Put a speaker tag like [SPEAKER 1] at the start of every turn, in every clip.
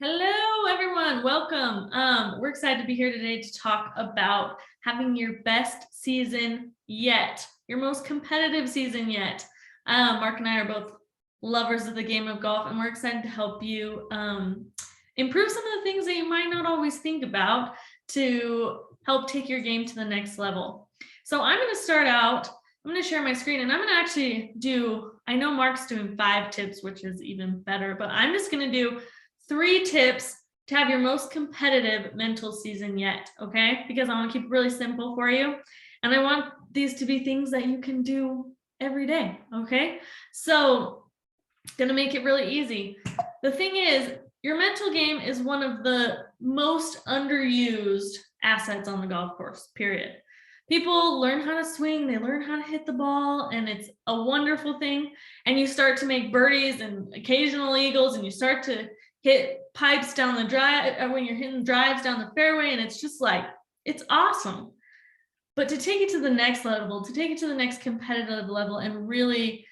[SPEAKER 1] Hello, everyone. Welcome. We're excited to be here today to talk about having your best season yet, your most competitive season yet. Mark and I are both lovers of the game of golf, and we're excited to help you improve some of the things that you might not always think about to help take your game to the next level. So I'm going to start out. I'm going to share my screen, and I'm going to actually I know Mark's doing 5 tips, which is even better, but I'm just going to do 3 tips to have your most competitive mental season yet, okay? Because I want to keep it really simple for you. And I want these to be things that you can do every day, okay? So, gonna make it really easy. The thing is, your mental game is one of the most underused assets on the golf course, period. People learn how to swing, they learn how to hit the ball, and it's a wonderful thing. And you start to make birdies and occasional eagles, and you start to hit pipes down the drive when you're hitting drives down the fairway, and it's just like, it's awesome. But to take it to the next level, to take it to the next competitive level and really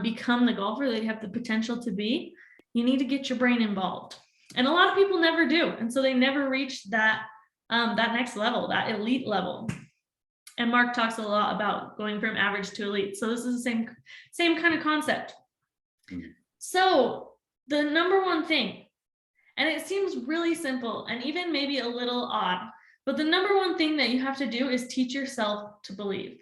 [SPEAKER 1] become the golfer that you have the potential to be, you need to get your brain involved. And a lot of people never do. And so they never reach that next level, that elite level. And Mark talks a lot about going from average to elite. So this is the same kind of concept. So the number one thing, and it seems really simple and even maybe a little odd, but the number one thing that you have to do is teach yourself to believe.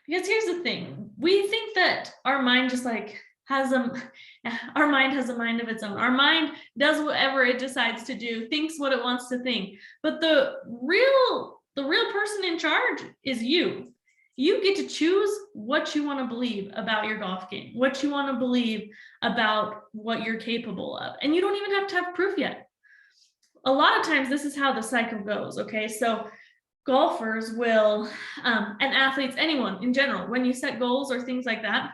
[SPEAKER 1] Because here's the thing, we think that our mind just like our mind has a mind of its own. Our mind does whatever it decides to do, thinks what it wants to think. But the real person in charge is you. You get to choose what you want to believe about your golf game, what you want to believe about what you're capable of. And you don't even have to have proof yet. A lot of times, this is how the cycle goes, okay? So golfers will, and athletes, anyone in general, when you set goals or things like that,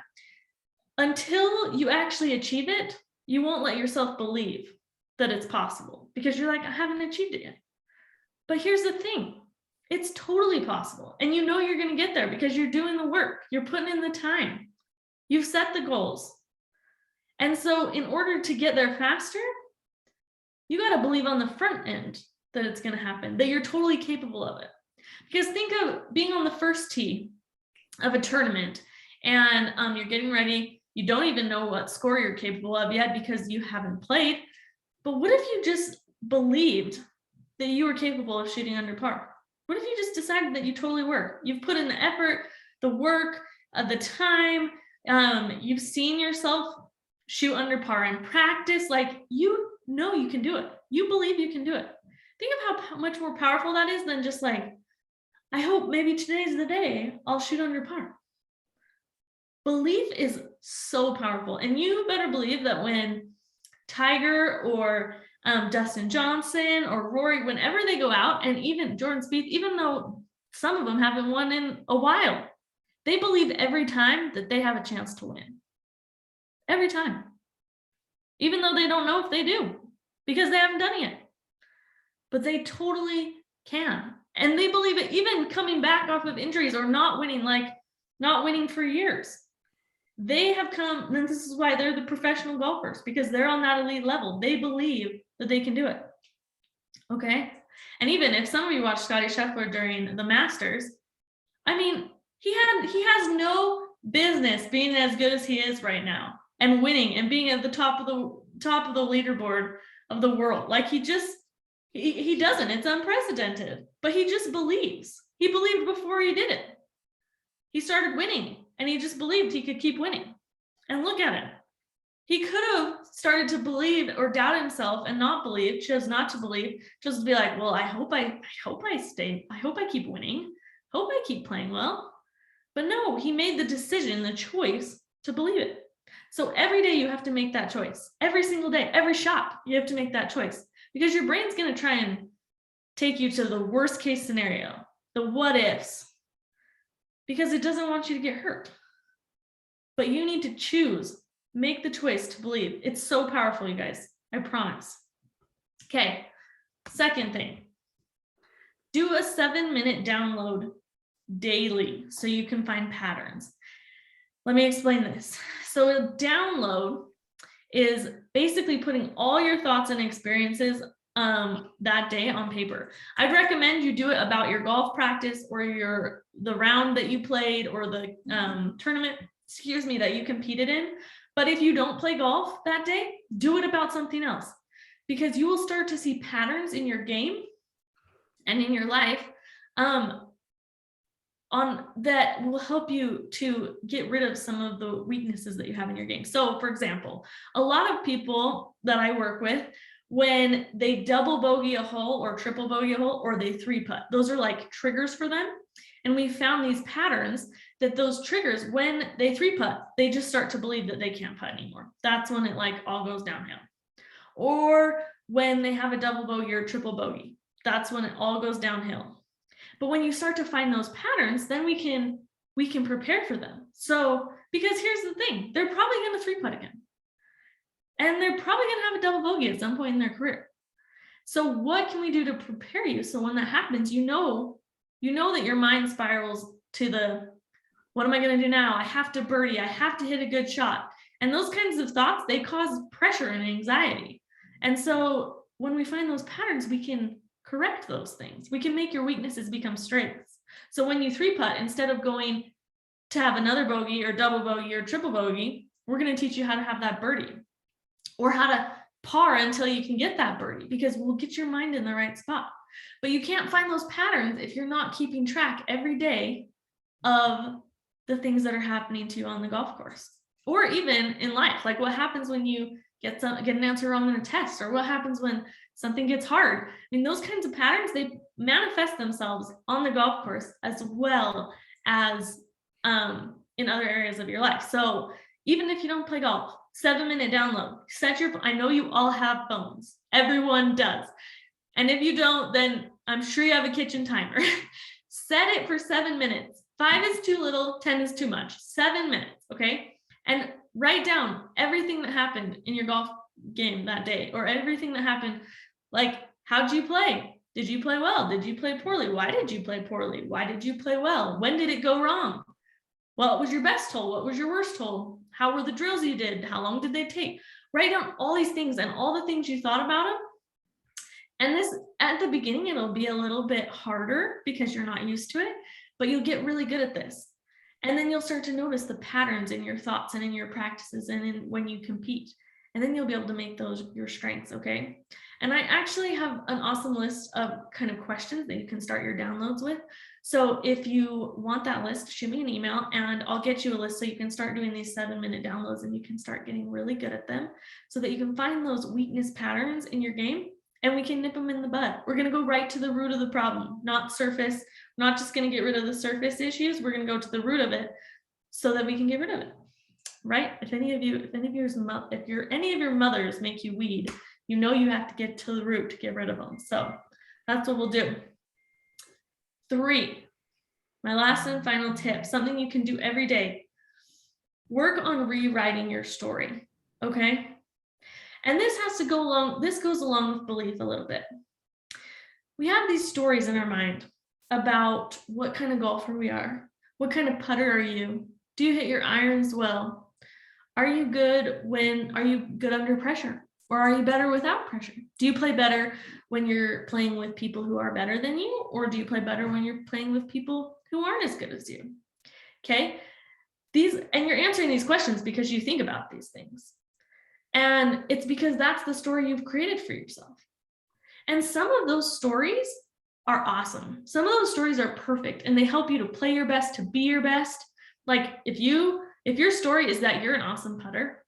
[SPEAKER 1] until you actually achieve it, you won't let yourself believe that it's possible because you're like, I haven't achieved it yet. But here's the thing. It's totally possible. And you know you're going to get there because you're doing the work. You're putting in the time. You've set the goals. And so in order to get there faster, you got to believe on the front end that it's going to happen, that you're totally capable of it. Because think of being on the first tee of a tournament and you're getting ready. You don't even know what score you're capable of yet because you haven't played. But what if you just believed that you were capable of shooting under par? What if you just decided that you totally were? You've put in the effort, the work, the time. You've seen yourself shoot under par in practice. Like, you know you can do it. You believe you can do it. Think of how much more powerful that is than just like, I hope maybe today's the day I'll shoot under par. Belief is so powerful. And you better believe that when Tiger or Dustin Johnson or Rory, whenever they go out, and even Jordan Spieth, even though some of them haven't won in a while, they believe every time that they have a chance to win. Every time. Even though they don't know if they do, because they haven't done it yet. But they totally can. And they believe it even coming back off of injuries or not winning for years. They have come, and this is why they're the professional golfers, because they're on that elite level. They believe that they can do it. Okay? And even if some of you watched Scottie Scheffler during the Masters, I mean, he has no business being as good as he is right now and winning and being at the top of the leaderboard of the world. Like, he doesn't. It's unprecedented. But he just believes. He believed before he did it. He started winning. And he just believed he could keep winning. And look at him. He could have started to believe or doubt himself and not believe, chose not to believe, just to be like, well, I hope I keep winning. Hope I keep playing well. But no, he made the decision, the choice to believe it. So every day you have to make that choice. Every single day, every shot, you have to make that choice. Because your brain's going to try and take you to the worst case scenario, the what ifs. Because it doesn't want you to get hurt. But you need to choose, make the choice to believe. It's so powerful, you guys. I promise. Okay, second thing. Do a 7-minute download daily so you can find patterns. Let me explain this. So a download is basically putting all your thoughts and experiences that day on paper. I'd recommend you do it about your golf practice or the round that you played or the tournament, that you competed in. But if you don't play golf that day, do it about something else, because you will start to see patterns in your game and in your life on that will help you to get rid of some of the weaknesses that you have in your game. So for example, a lot of people that I work with, when they double bogey a hole or triple bogey a hole, or they 3-putt, those are like triggers for them. And we found these patterns that those triggers, when they 3-putt, they just start to believe that they can't putt anymore. That's when it like all goes downhill. Or when they have a double bogey or triple bogey, that's when it all goes downhill. But when you start to find those patterns, then we can prepare for them. So, because here's the thing, they're probably going to 3-putt again. And they're probably going to have a double bogey at some point in their career. So what can we do to prepare you? So when that happens, you know that your mind spirals to the, what am I going to do now? I have to birdie. I have to hit a good shot. And those kinds of thoughts, they cause pressure and anxiety. And so when we find those patterns, we can correct those things. We can make your weaknesses become strengths. So when you 3-putt, instead of going to have another bogey or double bogey or triple bogey, we're going to teach you how to have that birdie, or how to par until you can get that birdie, because we'll get your mind in the right spot. But you can't find those patterns if you're not keeping track every day of the things that are happening to you on the golf course, or even in life. Like what happens when you get an answer wrong in a test, or what happens when something gets hard. I mean, those kinds of patterns, they manifest themselves on the golf course as well as in other areas of your life. So even if you don't play golf, 7-minute download, I know you all have phones. Everyone does. And if you don't, then I'm sure you have a kitchen timer. Set it for 7 minutes. 5 is too little, 10 is too much. 7 minutes, okay? And write down everything that happened in your golf game that day, or everything that happened. Like, how'd you play? Did you play well? Did you play poorly? Why did you play poorly? Why did you play well? When did it go wrong? What was your best hole? What was your worst hole? How were the drills you did? How long did they take? Write down all these things and all the things you thought about them. And this, at the beginning, it'll be a little bit harder because you're not used to it, but you'll get really good at this. And then you'll start to notice the patterns in your thoughts and in your practices and in when you compete. And then you'll be able to make those your strengths, okay? And I actually have an awesome list of kind of questions that you can start your downloads with. So if you want that list, shoot me an email and I'll get you a list so you can start doing these 7-minute downloads and you can start getting really good at them so that you can find those weakness patterns in your game and we can nip them in the bud. We're going to go right to the root of the problem, not surface. We're not just going to get rid of the surface issues. We're going to go to the root of it so that we can get rid of it. Right? If any of your mothers make you weed, you know you have to get to the root to get rid of them. So that's what we'll do. 3, my last and final tip, something you can do every day. Work on rewriting your story, okay? And this goes along with belief a little bit. We have these stories in our mind about what kind of golfer we are. What kind of putter are you? Do you hit your irons well? Are you good under pressure? Or are you better without pressure? Do you play better when you're playing with people who are better than you? Or do you play better when you're playing with people who aren't as good as you? Okay. And you're answering these questions because you think about these things. And it's because that's the story you've created for yourself. And some of those stories are awesome. Some of those stories are perfect and they help you to play your best, to be your best. Like if your story is that you're an awesome putter,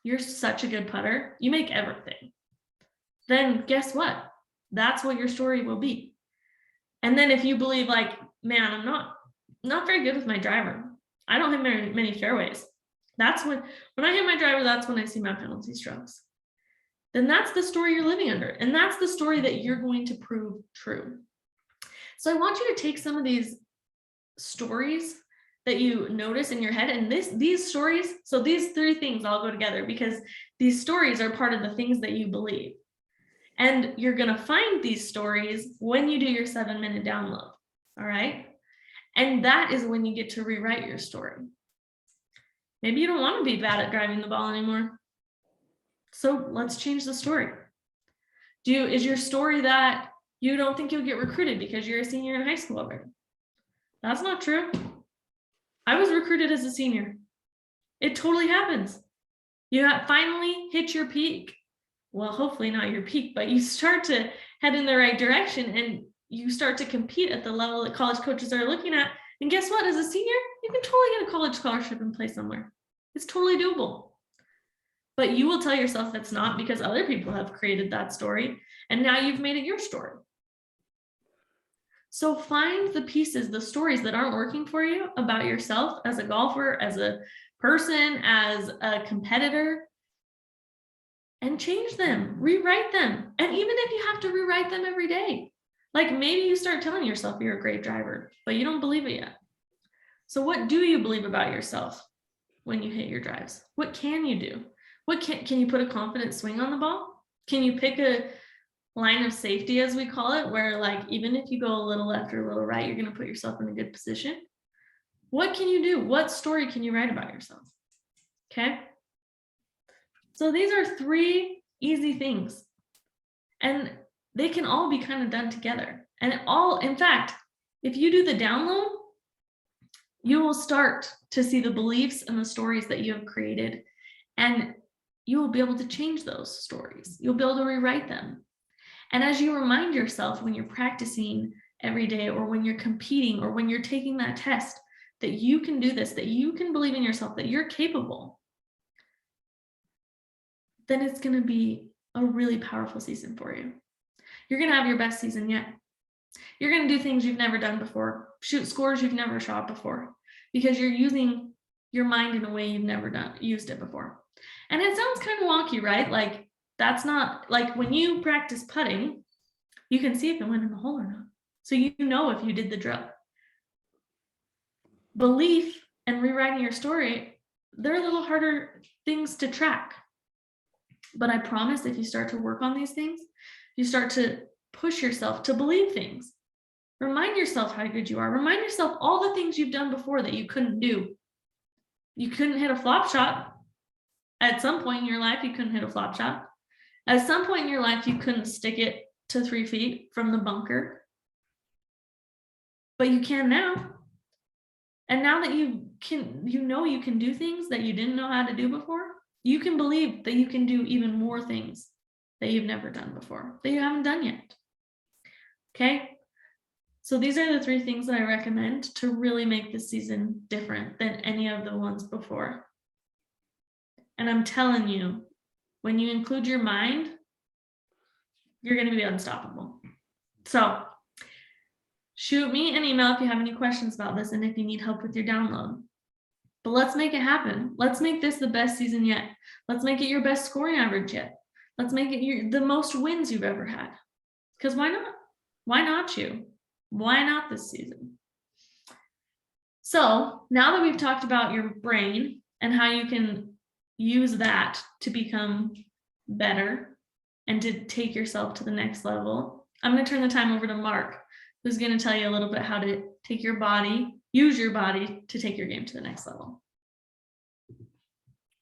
[SPEAKER 1] you're such a good putter, you make everything, then guess what? That's what your story will be. And then if you believe like, man, I'm not very good with my driver. I don't hit many fairways. That's when I hit my driver, that's when I see my penalty strokes. Then that's the story you're living under. And that's the story that you're going to prove true. So I want you to take some of these stories that you notice in your head and these stories. So these 3 things all go together because these stories are part of the things that you believe. And you're going to find these stories when you do your 7-minute download. All right. And that is when you get to rewrite your story. Maybe you don't want to be bad at driving the ball anymore. So let's change the story. Is your story that you don't think you'll get recruited because you're a senior in high school already? That's not true. I was recruited as a senior. It totally happens. You finally hit your peak. Well, hopefully not your peak, but you start to head in the right direction and you start to compete at the level that college coaches are looking at. And guess what? As a senior, you can totally get a college scholarship and play somewhere. It's totally doable. But you will tell yourself it's not because other people have created that story and now you've made it your story. So find the pieces, the stories that aren't working for you about yourself as a golfer, as a person, as a competitor, and change them, rewrite them. And even if you have to rewrite them every day, like maybe you start telling yourself you're a great driver, but you don't believe it yet. So what do you believe about yourself when you hit your drives? What can you do? Can you put a confident swing on the ball? Can you pick a line of safety, as we call it, where like even if you go a little left or a little right, you're going to put yourself in a good position? What can you do? What story can you write about yourself? Okay. So these are 3 easy things, and they can all be kind of done together. And in fact, if you do the download, you will start to see the beliefs and the stories that you have created, and you will be able to change those stories. You'll be able to rewrite them. And as you remind yourself when you're practicing every day, or when you're competing, or when you're taking that test, that you can do this, that you can believe in yourself, that you're capable, then it's going to be a really powerful season for you. You're going to have your best season yet. You're going to do things you've never done before, shoot scores you've never shot before, because you're using your mind in a way you've never used it before. And it sounds kind of wonky, right? Like that's not like when you practice putting, you can see if it went in the hole or not. So you know if you did the drill. Belief and rewriting your story, they're a little harder things to track. But I promise if you start to work on these things, you start to push yourself to believe things. Remind yourself how good you are. Remind yourself all the things you've done before that you couldn't do. You couldn't hit a flop shot. At some point in your life, you couldn't hit a flop shot. At some point in your life, you couldn't stick it to 3 feet from the bunker. But you can now. And now that you know you can do things that you didn't know how to do before, you can believe that you can do even more things that you've never done before, that you haven't done yet. Okay? So these are the 3 things that I recommend to really make this season different than any of the ones before. And I'm telling you, when you include your mind, you're going to be unstoppable. So shoot me an email if you have any questions about this and if you need help with your download. But let's make it happen. Let's make this the best season yet. Let's make it your best scoring average yet. Let's make it the most wins you've ever had. Because why not? Why not you? Why not this season? So now that we've talked about your brain and how you can use that to become better and to take yourself to the next level, I'm going to turn the time over to Mark, who's going to tell you a little bit how to take your body, use your body to take your game to the next level.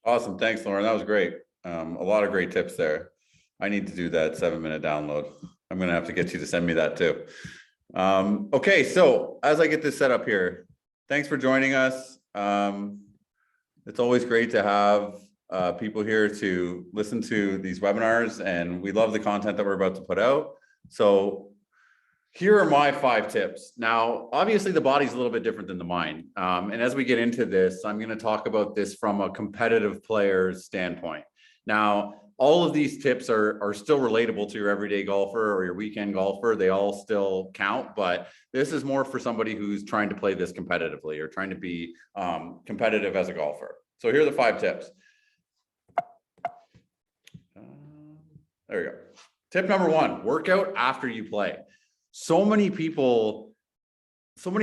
[SPEAKER 2] Awesome. Thanks, Lauren. That was great. A lot of great tips there. I need to do that 7-minute download. I'm going to have to get you to send me that too. Okay. So as I get this set up here, thanks for joining us. It's always great to have people here to listen to these webinars, and we love the content that we're about to put out. So here are my 5 tips. Now, obviously the body's a little bit different than the mind. And as we get into this, I'm going to talk about this from a competitive player's standpoint. Now, all of these tips are still relatable to your everyday golfer or your weekend golfer. They all still count, but this is more for somebody who's trying to play this competitively or trying to be competitive as a golfer. So here are the 5 tips. There we go. Tip number 1, work out after you play. So many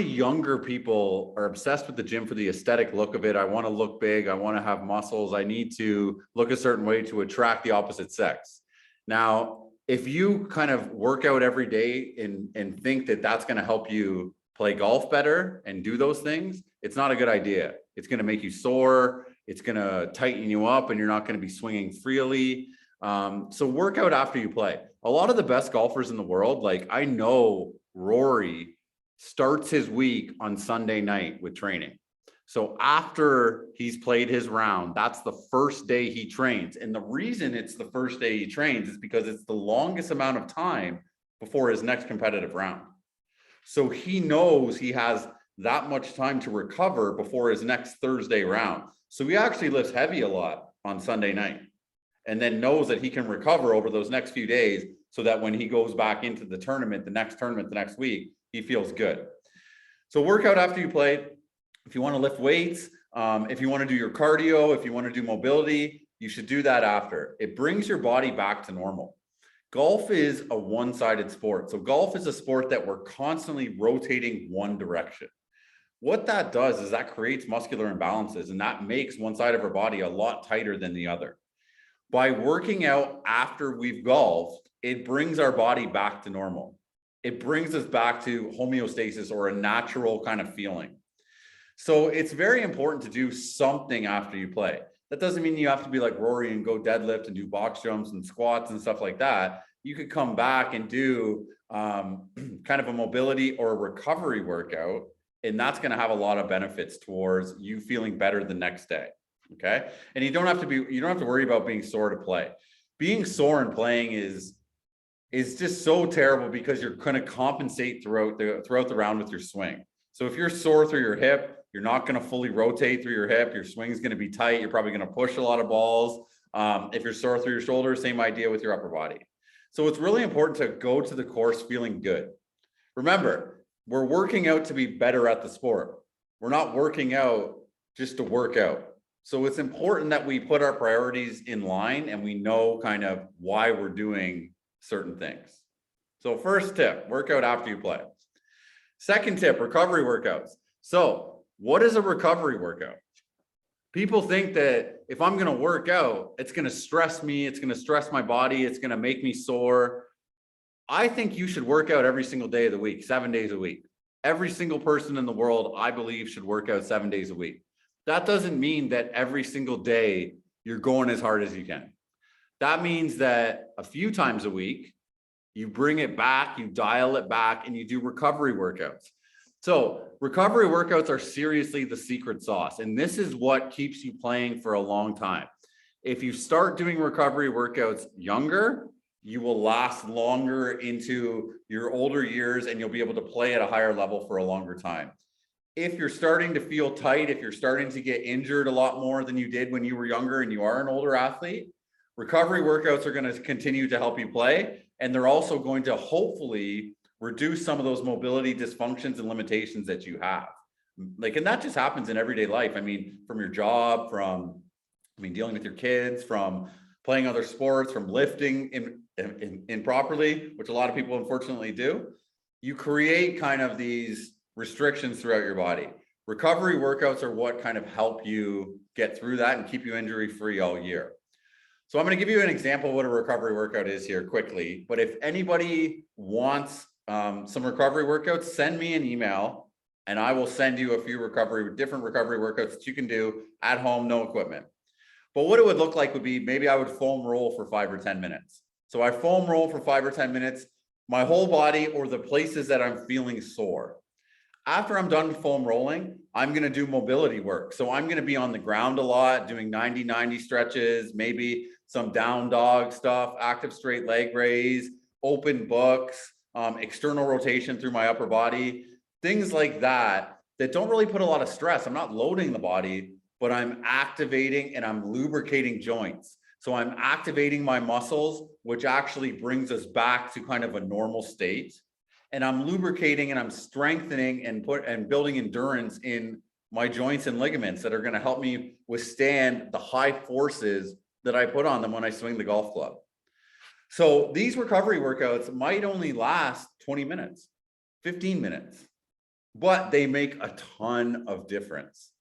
[SPEAKER 2] younger people are obsessed with the gym for the aesthetic look of it. I want to look big. I want to have muscles. I need to look a certain way to attract the opposite sex. Now, if you kind of work out every day and think that that's going to help you play golf better and do those things, it's not a good idea. It's going to make you sore. It's going to tighten you up and you're not going to be swinging freely. So work out after you play. A lot of the best golfers in the world, like I know Rory starts his week on Sunday night with training. So after he's played his round, that's the first day he trains. And the reason it's the first day he trains is because it's the longest amount of time before his next competitive round. So he knows he has that much time to recover before his next Thursday round. So he actually lifts heavy a lot on Sunday night and then knows that he can recover over those next few days so that when he goes back into the tournament, the next week, he feels good. So work out after you play. If you want to lift weights, if you want to do your cardio, if you want to do mobility, you should do that after. It brings your body back to normal. Golf is a one-sided sport. So golf is a sport that we're constantly rotating one direction. What that does is that creates muscular imbalances, and that makes one side of our body a lot tighter than the other. By working out after we've golfed, it brings our body back to normal. It brings us back to homeostasis or a natural kind of feeling. So it's very important to do something after you play. That doesn't mean you have to be like Rory and go deadlift and do box jumps and squats and stuff like that. You could come back and do kind of a mobility or a recovery workout, and that's going to have a lot of benefits towards you feeling better the next day. Okay. And you don't have to worry about being sore to play. Being sore and playing is just so terrible because you're going to compensate throughout the round with your swing. So if you're sore through your hip, you're not going to fully rotate through your hip. Your swing is going to be tight. You're probably going to push a lot of balls. If you're sore through your shoulders, same idea with your upper body. So it's really important to go to the course feeling good. Remember, we're working out to be better at the sport. We're not working out just to work out. So it's important that we put our priorities in line and we know kind of why we're doing certain things. So first tip, work out after you play. Second tip, recovery workouts. So what is a recovery workout? People think that if I'm going to work out, it's going to stress me. It's going to stress my body. It's going to make me sore. I think you should work out every single day of the week, 7 days a week. Every single person in the world, I believe, should work out 7 days a week. That doesn't mean that every single day you're going as hard as you can. That means that a few times a week, you bring it back, you dial it back, and you do recovery workouts. So recovery workouts are seriously the secret sauce. And this is what keeps you playing for a long time. If you start doing recovery workouts younger, you will last longer into your older years and you'll be able to play at a higher level for a longer time. If you're starting to feel tight, if you're starting to get injured a lot more than you did when you were younger and you are an older athlete, recovery workouts are going to continue to help you play. And they're also going to hopefully reduce some of those mobility dysfunctions and limitations that you have. And that just happens in everyday life. I mean, from your job, dealing with your kids, from playing other sports, from lifting improperly, which a lot of people unfortunately do. You create kind of these restrictions throughout your body. Recovery workouts are what kind of help you get through that and keep you injury-free all year. So I'm going to give you an example of what a recovery workout is here quickly. But if anybody wants some recovery workouts, send me an email and I will send you a few different recovery workouts that you can do at home, no equipment. But what it would look like would be maybe I would foam roll for 5 or 10 minutes. So I foam roll for 5 or 10 minutes, my whole body or the places that I'm feeling sore. After I'm done foam rolling, I'm going to do mobility work. So I'm going to be on the ground a lot, doing 90-90 stretches, maybe some down dog stuff, active straight leg raise, open books, external rotation through my upper body, things like that don't really put a lot of stress. I'm not loading the body, but I'm activating and I'm lubricating joints. So I'm activating my muscles, which actually brings us back to kind of a normal state. And I'm lubricating and I'm strengthening and building endurance in my joints and ligaments that are going to help me withstand the high forces that I put on them when I swing the golf club. So these recovery workouts might only last 20 minutes, 15 minutes, but they make a ton of difference.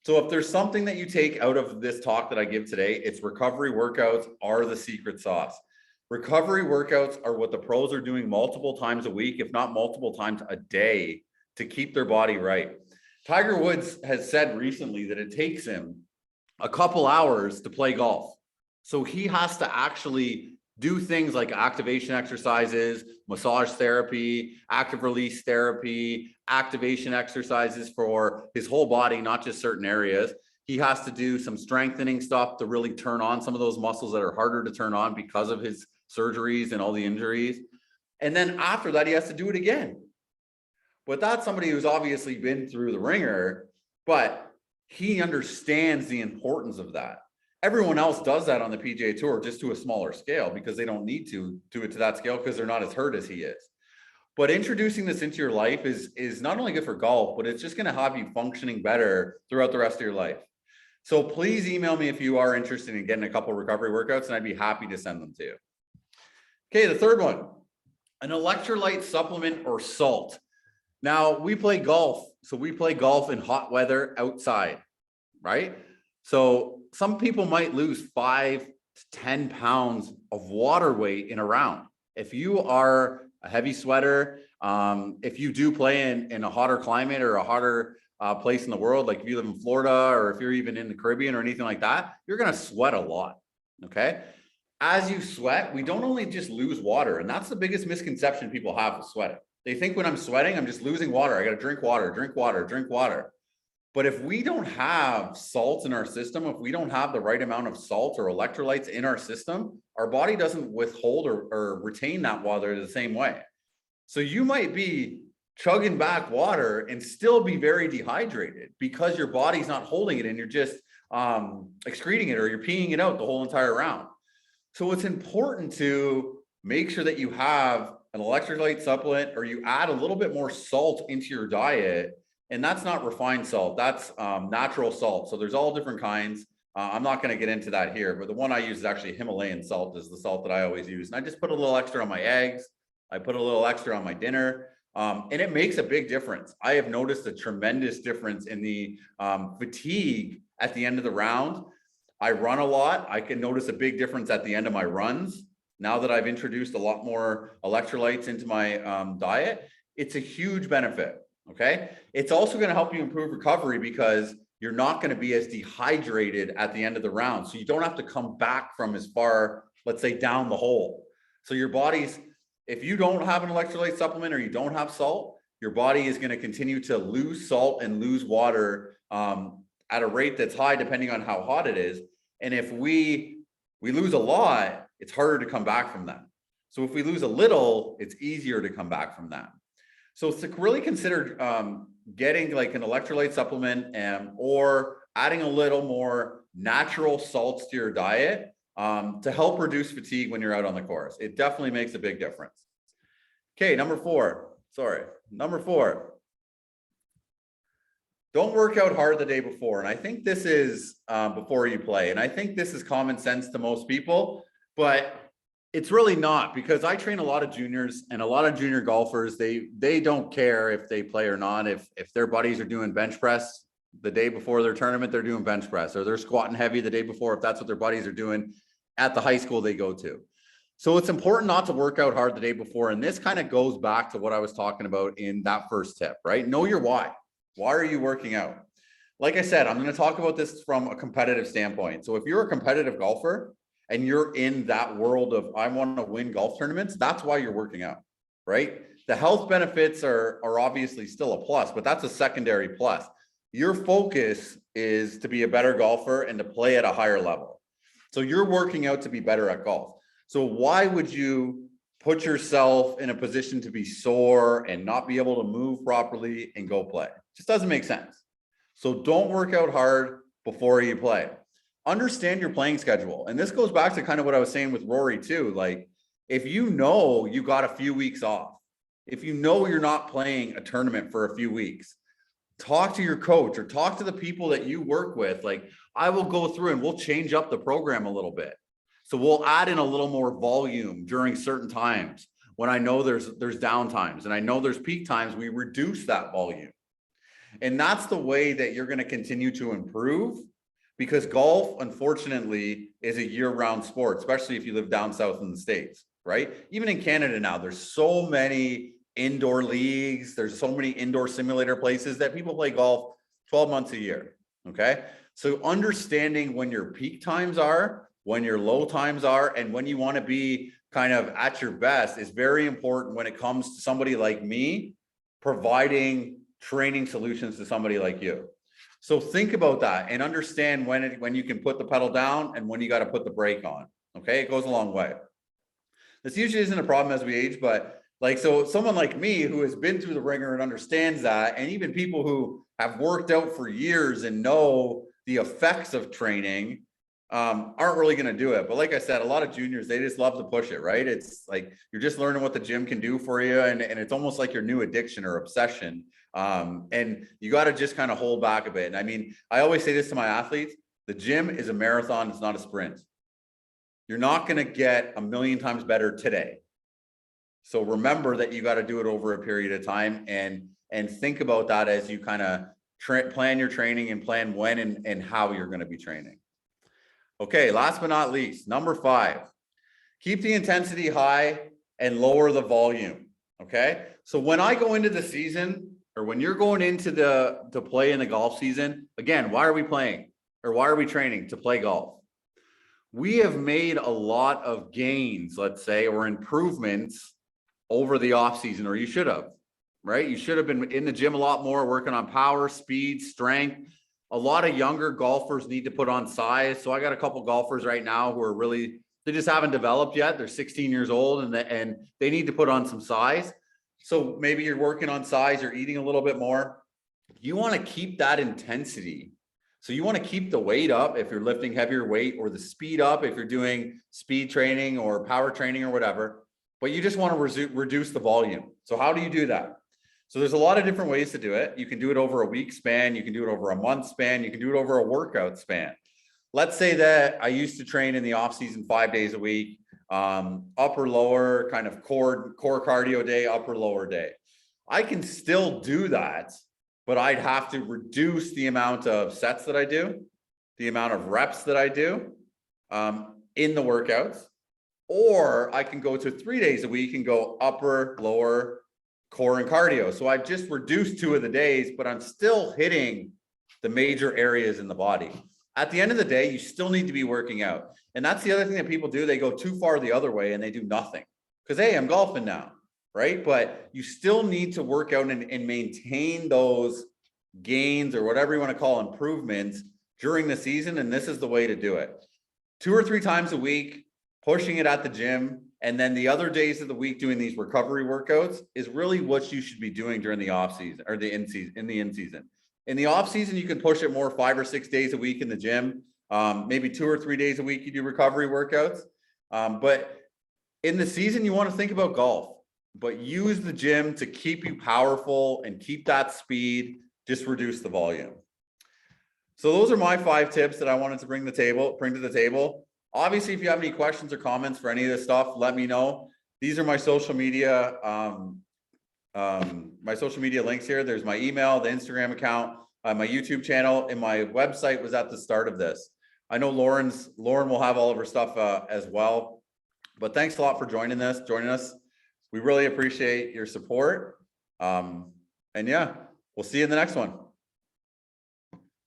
[SPEAKER 2] So if there's something that you take out of this talk that I give today, it's recovery workouts are the secret sauce. Recovery workouts are what the pros are doing multiple times a week, if not multiple times a day, to keep their body right. Tiger Woods has said recently that it takes him a couple hours to play golf. So he has to actually do things like activation exercises, massage therapy, active release therapy, activation exercises for his whole body, not just certain areas. He has to do some strengthening stuff to really turn on some of those muscles that are harder to turn on because of his surgeries and all the injuries. And then after that, he has to do it again. But that's somebody who's obviously been through the ringer, but he understands the importance of that. Everyone else does that on the PGA Tour, just to a smaller scale, because they don't need to do it to that scale because they're not as hurt as he is. But introducing this into your life is not only good for golf, but it's just going to have you functioning better throughout the rest of your life. So please email me if you are interested in getting a couple of recovery workouts, and I'd be happy to send them to you. Okay, the third one, an electrolyte supplement or salt. Now, we play golf. So we play golf in hot weather outside, right? So some people might lose 5 to 10 pounds of water weight in a round. If you are a heavy sweater, if you do play in a hotter climate or a hotter place in the world, like if you live in Florida or if you're even in the Caribbean or anything like that, you're going to sweat a lot, okay? As you sweat, we don't only just lose water, and that's the biggest misconception people have with sweating. They think when I'm sweating, I'm just losing water. I got to drink water, drink water, drink water. But if we don't have salts in our system, if we don't have the right amount of salt or electrolytes in our system, our body doesn't withhold or retain that water the same way. So you might be chugging back water and still be very dehydrated because your body's not holding it and you're just excreting it or you're peeing it out the whole entire round. So it's important to make sure that you have an electrolyte supplement or you add a little bit more salt into your diet. And that's not refined salt, that's natural salt. So there's all different kinds. I'm not going to get into that here, but the one I use is actually Himalayan salt, is the salt that I always use. And I just put a little extra on my eggs. I put a little extra on my dinner. And it makes a big difference. I have noticed a tremendous difference in the fatigue at the end of the round. I run a lot. I can notice a big difference at the end of my runs. Now that I've introduced a lot more electrolytes into my diet, it's a huge benefit. Okay. It's also going to help you improve recovery because you're not going to be as dehydrated at the end of the round. So you don't have to come back from as far, let's say, down the hole. So your body's, if you don't have an electrolyte supplement or you don't have salt, your body is going to continue to lose salt and lose water at a rate that's high, depending on how hot it is. And if we lose a lot, it's harder to come back from that. So if we lose a little, it's easier to come back from that. So to really consider getting like an electrolyte supplement or adding a little more natural salts to your diet to help reduce fatigue when you're out on the course. It definitely makes a big difference. Okay, number four. Don't work out hard the day before. And I think this is before you play. And I think this is common sense to most people, but it's really not, because I train a lot of juniors and a lot of junior golfers. They don't care if they play or not. If their buddies are doing bench press the day before their tournament, they're doing bench press, or they're squatting heavy the day before, if that's what their buddies are doing at the high school they go to. So it's important not to work out hard the day before. And this kind of goes back to what I was talking about in that first tip, right? Know your why. Why are you working out? Like I said, I'm going to talk about this from a competitive standpoint. So if you're a competitive golfer and you're in that world of, I want to win golf tournaments, that's why you're working out, right? The health benefits are obviously still a plus, but that's a secondary plus. Your focus is to be a better golfer and to play at a higher level. So you're working out to be better at golf. So why would you put yourself in a position to be sore and not be able to move properly and go play? It just doesn't make sense. So don't work out hard before you play. Understand your playing schedule. And this goes back to kind of what I was saying with Rory too. Like, if you know you got a few weeks off, if you know you're not playing a tournament for a few weeks, talk to your coach or talk to the people that you work with. Like, I will go through and we'll change up the program a little bit. So we'll add in a little more volume during certain times. When I know there's down times and I know there's peak times, we reduce that volume. And that's the way that you're going to continue to improve, because golf, unfortunately, is a year-round sport, especially if you live down south in the States, right? Even in Canada now, there's so many indoor leagues. There's so many indoor simulator places that people play golf 12 months a year, okay? So understanding when your peak times are when your low times are, and when you want to be kind of at your best is very important when it comes to somebody like me providing training solutions to somebody like you. So think about that and understand when you can put the pedal down and when you got to put the brake on. Okay, it goes a long way. This usually isn't a problem as we age, but like, so someone like me who has been through the ringer and understands that, and even people who have worked out for years and know the effects of training, aren't really going to do it. But like I said, a lot of juniors, they just love to push it, right? It's like you're just learning what the gym can do for you, and it's almost like your new addiction or obsession. And you got to just kind of hold back a bit. And I mean, I always say this to my athletes: the gym is a marathon, it's not a sprint. You're not going to get a million times better today. So remember that you got to do it over a period of time, and think about that as you kind of plan your training and plan when and how you're going to be training. Okay, last but not least, number 5, keep the intensity high and lower the volume. Okay, so when I go into the season, or when you're going into to play in the golf season, again, why are we playing, or why are we training? To play golf. We have made a lot of gains, let's say, or improvements over the off season, or you should have, right? You should have been in the gym a lot more, working on power, speed, strength. A lot of younger golfers need to put on size. So I got a couple golfers right now who are really, they just haven't developed yet. They're 16 years old, and they need to put on some size. So maybe you're working on size, you're eating a little bit more. You want to keep that intensity. So you want to keep the weight up if you're lifting heavier weight, or the speed up if you're doing speed training or power training or whatever, but you just want to reduce the volume. So how do you do that? So there's a lot of different ways to do it. You can do it over a week span. You can do it over a month span. You can do it over a workout span. Let's say that I used to train in the off season 5 days a week, upper lower kind of core cardio day, upper lower day. I can still do that, but I'd have to reduce the amount of sets that I do, the amount of reps that I do in the workouts, or I can go to 3 days a week and go upper, lower, core, and cardio. So I've just reduced 2 of the days, but I'm still hitting the major areas in the body. At the end of the day, you still need to be working out. And that's the other thing that people do. They go too far the other way and they do nothing because, hey, I'm golfing now, right? But you still need to work out and maintain those gains, or whatever you want to call improvements, during the season. And this is the way to do it. 2 or 3 times a week, pushing it at the gym. And then the other days of the week doing these recovery workouts is really what you should be doing during the off season, or the in season. In the off season, you can push it more 5 or 6 days a week in the gym. Maybe 2 or 3 days a week you do recovery workouts. But in the season, you want to think about golf, but use the gym to keep you powerful and keep that speed. Just reduce the volume. So those are my 5 tips that I wanted to bring to the table. Obviously, if you have any questions or comments for any of this stuff, let me know. These are my social media, links here. There's my email, the Instagram account, my YouTube channel, and my website was at the start of this. I know Lauren will have all of her stuff as well. But thanks a lot for joining us. We really appreciate your support. And yeah, we'll see you in the next one.